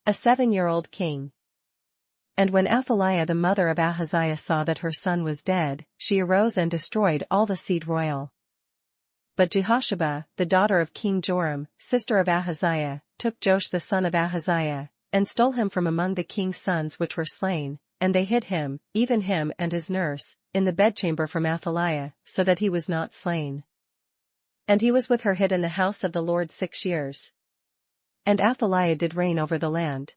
A 7-year-old king. And when Athaliah the mother of Ahaziah saw that her son was dead, she arose and destroyed all the seed royal. But Jehosheba, the daughter of King Joram, sister of Ahaziah, took Joash the son of Ahaziah, and stole him from among the king's sons which were slain, and they hid him, even him and his nurse, in the bedchamber from Athaliah, so that he was not slain. And he was with her hid in the house of the Lord 6 years. And Athaliah did reign over the land.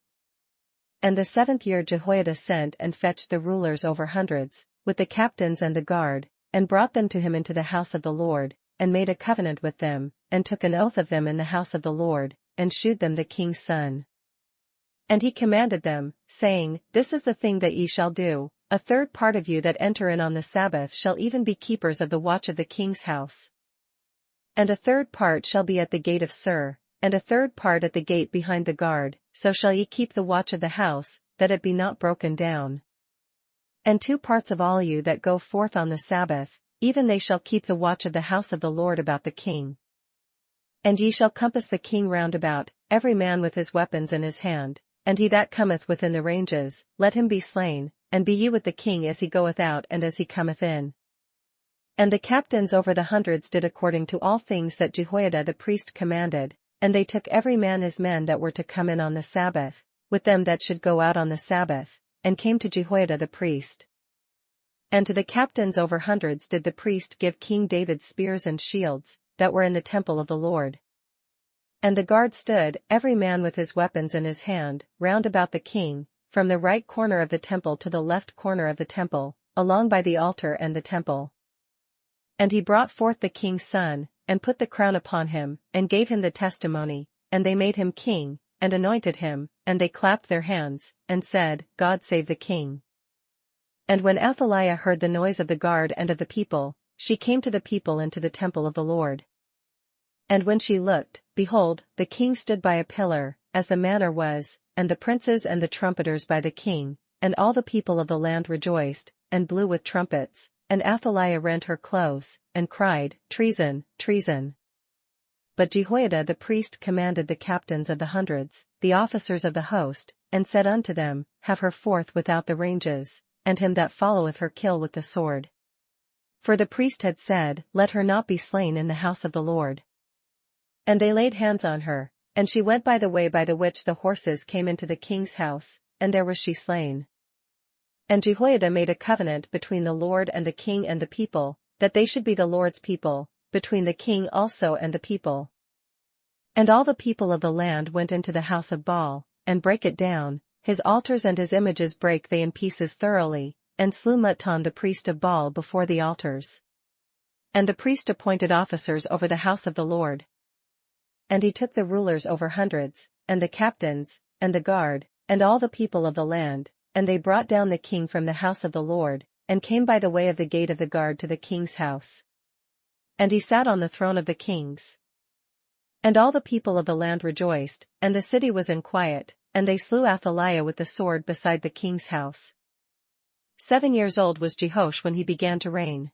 And the 7th year Jehoiada sent and fetched the rulers over hundreds, with the captains and the guard, and brought them to him into the house of the Lord, and made a covenant with them, and took an oath of them in the house of the Lord, and shewed them the king's son. And he commanded them, saying, This is the thing that ye shall do, a third part of you that enter in on the Sabbath shall even be keepers of the watch of the king's house. And a third part shall be at the gate of Sur, and a third part at the gate behind the guard, so shall ye keep the watch of the house, that it be not broken down. And 2 parts of all you that go forth on the Sabbath, even they shall keep the watch of the house of the Lord about the king. And ye shall compass the king round about, every man with his weapons in his hand, and he that cometh within the ranges, let him be slain, and be ye with the king as he goeth out and as he cometh in. And the captains over the hundreds did according to all things that Jehoiada the priest commanded, and they took every man his men that were to come in on the Sabbath, with them that should go out on the Sabbath, and came to Jehoiada the priest. And to the captains over hundreds did the priest give King David spears and shields, that were in the temple of the Lord. And the guard stood, every man with his weapons in his hand, round about the king, from the right corner of the temple to the left corner of the temple, along by the altar and the temple. And he brought forth the king's son, and put the crown upon him, and gave him the testimony, and they made him king, and anointed him, and they clapped their hands, and said, God save the king. And when Athaliah heard the noise of the guard and of the people, she came to the people into the temple of the Lord. And when she looked, behold, the king stood by a pillar, as the manner was, and the princes and the trumpeters by the king, and all the people of the land rejoiced, and blew with trumpets, and Athaliah rent her clothes, and cried, Treason, treason. But Jehoiada the priest commanded the captains of the hundreds, the officers of the host, and said unto them, Have her forth without the ranges, and him that followeth her kill with the sword. For the priest had said, Let her not be slain in the house of the Lord. And they laid hands on her, and she went by the way by the which the horses came into the king's house, and there was she slain. And Jehoiada made a covenant between the Lord and the king and the people, that they should be the Lord's people, between the king also and the people. And all the people of the land went into the house of Baal, and brake it down, his altars and his images brake they in pieces thoroughly, and slew Mutton the priest of Baal before the altars. And the priest appointed officers over the house of the Lord. And he took the rulers over hundreds, and the captains, and the guard, and all the people of the land, and they brought down the king from the house of the Lord, and came by the way of the gate of the guard to the king's house. And he sat on the throne of the kings. And all the people of the land rejoiced, and the city was in quiet, and they slew Athaliah with the sword beside the king's house. 7 years old was Jehoash when he began to reign.